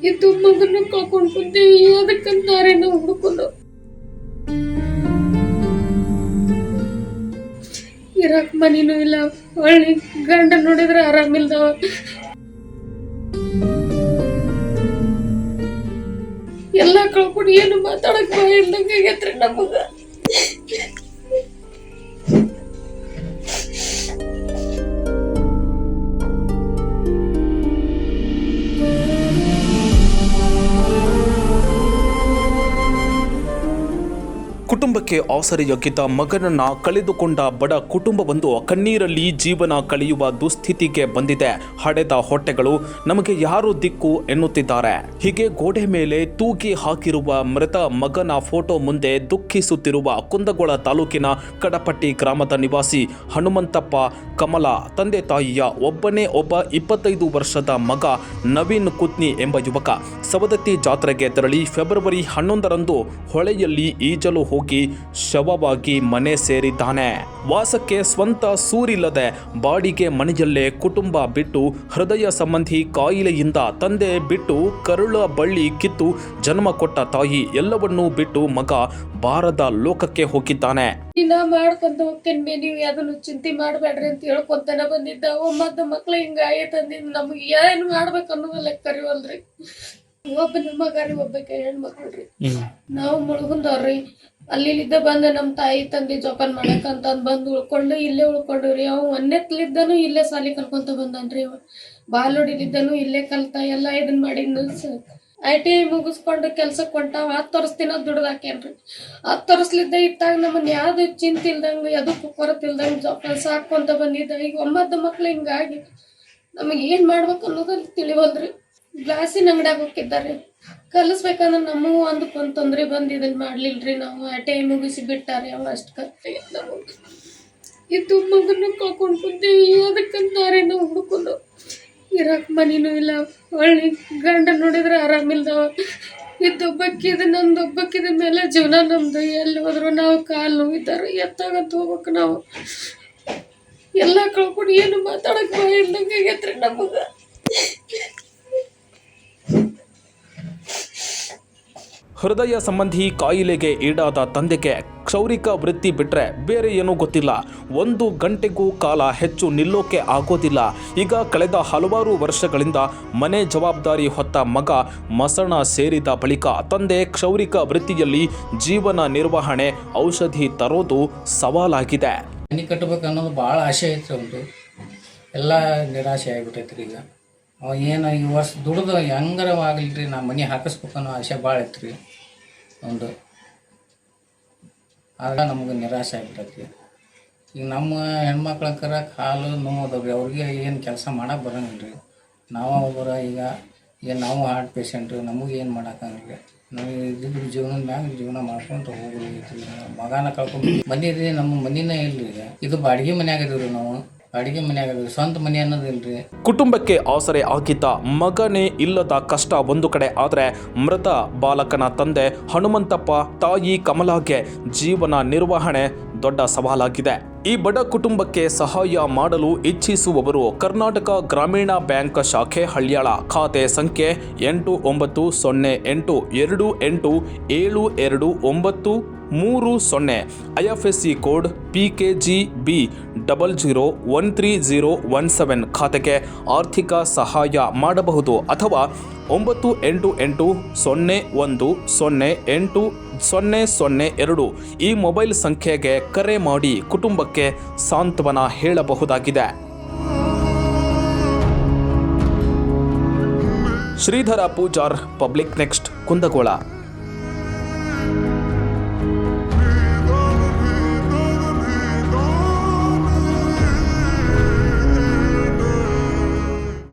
ಇದು ಮಗನ ಕಳ್ಕೊಂಡ್ ಕುಂತೀವಿ, ಅದಕ್ಕಂತಾರೆ ನಾವು ಹುಡ್ಕೊಂಡು ಇರಾಕ್ ಮನಿನೂ ಇಲ್ಲ. ಒಳ್ಳೆ ಗಂಡ ನೋಡಿದ್ರೆ ಆರಾಮಿಲ್ದವ. ಎಲ್ಲ ಕಳ್ಕೊಂಡು ಏನು ಮಾತಾಡಕ್ ಬಾಯಿ ಇಲ್ದಂಗ ಆಗೈತ್ರಿ ನಮಗ. ಕುಟುಂಬಕ್ಕೆ ಆಸರೆಯಾಗಿದ್ದ ಮಗನನ್ನ ಕಳೆದುಕೊಂಡ ಬಡ ಕುಟುಂಬವೊಂದು ಕಣ್ಣೀರಲ್ಲಿ ಜೀವನ ಕಳೆಯುವ ದುಸ್ಥಿತಿಗೆ ಬಂದಿದೆ. ಹಡೆದ ಹೊಟ್ಟೆಗಳು ನಮಗೆ ಯಾರು ದಿಕ್ಕು ಎನ್ನುತ್ತಿದ್ದಾರೆ. ಹೀಗೆ ಗೋಡೆ ಮೇಲೆ ತೂಗಿ ಹಾಕಿರುವ ಮೃತ ಮಗನ ಫೋಟೋ ಮುಂದೆ ದುಃಖಿಸುತ್ತಿರುವ ಕುಂದಗೋಳ ತಾಲೂಕಿನ ಕಡಪಟ್ಟಿ ಗ್ರಾಮದ ನಿವಾಸಿ ಹನುಮಂತಪ್ಪ ಕಮಲ ತಂದೆ ತಾಯಿಯ ಒಬ್ಬನೇ ಒಬ್ಬ 25 ವರ್ಷದ ಮಗ ನವೀನ್ ಕುತ್ನಿ ಎಂಬ ಯುವಕ ಸವದತ್ತಿ ಜಾತ್ರೆಗೆ ತೆರಳಿ ಫೆಬ್ರವರಿ 11ರಂದು ಹೊಳೆಯಲ್ಲಿ ಈಜಲು ಹೋಗಿ ಶವವಾಗಿ ಮನೆ ಸೇರಿದ್ದಾನೆ. ವಾಸಕ್ಕೆ ಸ್ವಂತ ಸೂರಿಲ್ಲದೆ ಬಾಡಿಗೆ ಮನೆಯಲ್ಲೇ ಕುಟುಂಬ ಬಿಟ್ಟು ಹೃದಯ ಸಂಬಂಧಿ ಕಾಯಿಲೆಯಿಂದ ತಂದೆ ಬಿಟ್ಟು ಕರುಳ ಬಳ್ಳಿ ಕಿತ್ತು ಜನ್ಮ ಕೊಟ್ಟ ತಾಯಿ ಎಲ್ಲವನ್ನೂ ಬಿಟ್ಟು ಮಗ ಬಾರದ ಲೋಕಕ್ಕೆ ಹೋಗಿದ್ದಾನೆ. ದಿನ ಮಾಡ್ಕೊಂತ ಹೋಗ್ತೇನೆ, ನೀವು ಅದನ್ನು ಚಿಂತೆ ಮಾಡಬೇಡ್ರಿ ಅಂತ ಹೇಳ್ಕೊಂತಾನೆ ಬಂದಿದ್ದ. ಒಮ್ಮದ ಮಕ್ಳು ಹಿಂಗ ಆಯ್ತಂದಿದ್ ನಮ್ಗೆ ಏನ್ ಮಾಡ್ಬೇಕು ಅನ್ನೋದಲ್ಲ ಕರಿವಲ್ರಿ. ಒಬ್ಬನ ಮಗಾರಿ ಒಬ್ಬಕ್ಕೆ ಹೆಣ್ಮಕ್ಳ್ರಿ. ನಾವು ಮುಳುಗುಂದವ್ರಿ. ಅಲ್ಲಿದ್ದ ಬಂದ ನಮ್ ತಾಯಿ ತಂದೆ ಜೋಪಾನ ಮಾಡಕಂತ ಬಂದು ಉಳ್ಕೊಂಡು ಇಲ್ಲೇ ಉಳ್ಕೊಂಡ್ರಿ. ಅವ್ ಒಂದೆತ್ಲಿದ್ದನು ಇಲ್ಲೇ ಸಾಲಿ ಕಲ್ಕೊಂತ ಬಂದನ್ರಿ. ಬಾಲೋಡಿಲಿದ್ದನು ಇಲ್ಲೇ ಕಲ್ತ ಎಲ್ಲ ಇದನ್ ಮಾಡಿದ್ನು. ITI ಮುಗಿಸ್ಕೊಂಡು ಕೆಲ್ಸಕ್ಕೆ ಹೊಂಟಾವ. 10 ವರ್ಷ ದಿನ ದುಡ್ದಾಕೇನ್ರಿ. 10 ವರ್ಷಲಿದ್ದ ಇಟ್ಟಾಗ ನಮ್ಮನ್ನ ಯಾವ್ದು ಚಿಂತೆ ಇಲ್ದಂಗ ಯಾವ್ದಕ್ಕೂ ಕೊರತೆ ಇಲ್ದಂಗ ಜೋಪಾನ ಸಾಕೊಂತ ಬಂದಿದ್ದ. ಈಗ 9 ಮಕ್ಳು ಹಿಂಗಾಗಿ ನಮಗ್ ಏನ್ ಮಾಡ್ಬೇಕು ಅನ್ನೋದಲ್ಲಿ ತಿಳಿವಲ್ರಿ. ಗ್ಲಾಸಿನ ಅಂಗಡಿಯಾಗ ಹೋಗಿದ್ದಾರೆ ಕಲಿಸ್ಬೇಕಂದ್ರೆ ನಮಗೂ ಒಂದು ತೊಂದ್ರೆ ಬಂದು ಇದನ್ನ ಮಾಡ್ಲಿಲ್ರಿ. ನಾವು ITI ಮುಗಿಸಿ ಬಿಟ್ಟಾರೆ. ಅವ ಅಷ್ಟು ಕತ್ತೆ ನಮಗೆ ಇದು ಮಗನ ಕಳ್ಕೊಂಡ್ ಕುಂತೀವಿ, ಅದಕ್ಕಂತಾರೆ ನಾವು ಹುಡ್ಕೊಂಡು ಇರಾಕ್ ಮನಿನೂ ಇಲ್ಲ. ಒಳ್ಳೆ ಗಂಡ ನೋಡಿದ್ರೆ ಆರಾಮಿಲ್ದವ. ಇದ್ದೊಬ್ಬಕ್ಕಿದ ನಂದೊಬ್ಬಕ್ಕಿದ ಮೇಲೆ ಜೀವನ ನಮ್ದು. ಎಲ್ಲಿ ಹೋದ್ರು ನಾವು ಕಾಲು ನೋವಿದ್ದಾರೆ, ಎತ್ತಾಗಂತ ಹೋಗ್ಬೇಕು. ನಾವು ಎಲ್ಲ ಕಳ್ಕೊಂಡು ಏನು ಮಾತಾಡಕ್ ಬಾಯಿ ಇಲ್ದಂಗೆ ಆಗೈತ್ರಿ ನಮಗ. ಹೃದಯ ಸಂಬಂಧಿ ಕಾಯಿಲೆಗೆ ಈಡಾದ ತಂದೆಗೆ ಕ್ಷೌರಿಕ ವೃತ್ತಿ ಬಿಟ್ರೆ ಬೇರೆ ಏನೂ ಗೊತ್ತಿಲ್ಲ. 1 ಗಂಟೆಗೂ ಕಾಲ ಹೆಚ್ಚು ನಿಲ್ಲೋಕೆ ಆಗೋದಿಲ್ಲ. ಈಗ ಕಳೆದ ಹಲವಾರು ವರ್ಷಗಳಿಂದ ಮನೆ ಜವಾಬ್ದಾರಿ ಹೊತ್ತ ಮಗ ಮಸಣ ಸೇರಿದ ಬಳಿಕ ತಂದೆ ಕ್ಷೌರಿಕ ವೃತ್ತಿಯಲ್ಲಿ ಜೀವನ ನಿರ್ವಹಣೆ, ಔಷಧಿ ತರೋದು ಸವಾಲಾಗಿದೆ. ಮನೆ ಕಟ್ಟಬೇಕು ಅನ್ನೋದು ಭಾಳ ಆಸೆ ಐತ್ರಿ. ಒಂದು ಎಲ್ಲ ನಿರಾಶೆ ಆಗಿಬಿಟ್ಟೈತ್ರಿ. ಈಗ ಅವ ಏನು ಈ ವರ್ಷ ದುಡ್ದು ಹೆಂಗಾರ ಆಗಲಿರಿ ನಾ ಮನೆ ಹಾಕಿಸ್ಬೇಕು ಅನ್ನೋ ಆಸೆ ಭಾಳ ಐತ್ರಿ. ಒಂದು ಆಗ ನಮಗೆ ನಿರಾಶೆ ಆಗಿಬಿಟ್ಟೈತಿ. ಈಗ ನಮ್ಮ ಹೆಣ್ಮಕ್ಳಕ್ಕರ ಕಾಲು ನೋವು ಅವ್ರಿಗೆ ಏನು ಕೆಲಸ ಮಾಡಕ್ಕೆ ಬರೋಂಗಿಲ್ಲ ರೀ. ನಾವು ಒಬ್ಬರ ಈಗ ನಾವು ಹಾರ್ಟ್ ಪೇಷಂಟ್ರಿ, ನಮಗೆ ಏನು ಮಾಡೋಕ್ಕಾಗಲ್ಲ. ನಾವು ಇದ್ದಿದ್ದು ಜೀವನದ ಮ್ಯಾಗ ಜೀವನ ಮಾಡ್ಕೊಂಡು ಹೋಗ್ರಿ. ಮಗನ ಕಳ್ಕೊಂಡು ಮನೆ ರೀ, ನಮ್ಮ ಮನಿನೇ ಇಲ್ರಿ. ಈಗ ಇದು ಬಾಡಿಗೆ ಮನೆ ಆಗಿದ್ದೀವಿ ನಾವು. ಬಾಡಿಗೆ ಮನೆ ಆಗಿದ್ದೀವಿ, ಸ್ವಂತ ಮನೆ ಅನ್ನೋದಿಲ್ರಿ. ಕುಟುಂಬಕ್ಕೆ ಆಸರೆ ಆಗಿದ್ದ ಮಗನೇ ಇಲ್ಲದ ಕಷ್ಟ ಒಂದು ಕಡೆ ಆದರೆ ಮೃತ ಬಾಲಕನ ತಂದೆ ಹನುಮಂತಪ್ಪ ತಾಯಿ ಕಮಲಾಗೆ ಜೀವನ ನಿರ್ವಹಣೆ ದೊಡ್ಡ ಸವಾಲಾಗಿದೆ. ಈ ಬಡ ಕುಟುಂಬಕ್ಕೆ ಸಹಾಯ ಮಾಡಲು ಇಚ್ಛಿಸುವವರು ಕರ್ನಾಟಕ ಗ್ರಾಮೀಣ ಬ್ಯಾಂಕ್ ಶಾಖೆ ಹಳ್ಯಾಳ ಖಾತೆ ಸಂಖ್ಯೆ 8928272930 IFSC ಕೋಡ್ PKGB 00130117 ಖಾತೆಗೆ ಆರ್ಥಿಕ ಸಹಾಯ ಮಾಡಬಹುದು ಅಥವಾ 988010080002 ಈ ಮೊಬೈಲ್ ಸಂಖ್ಯೆಗೆ ಕರೆ ಮಾಡಿ ಕುಟುಂಬಕ್ಕೆ ಸಾಂತ್ವನ ಹೇಳಬಹುದಾಗಿದೆ. Shridhar Poojar, public next, Kundgol.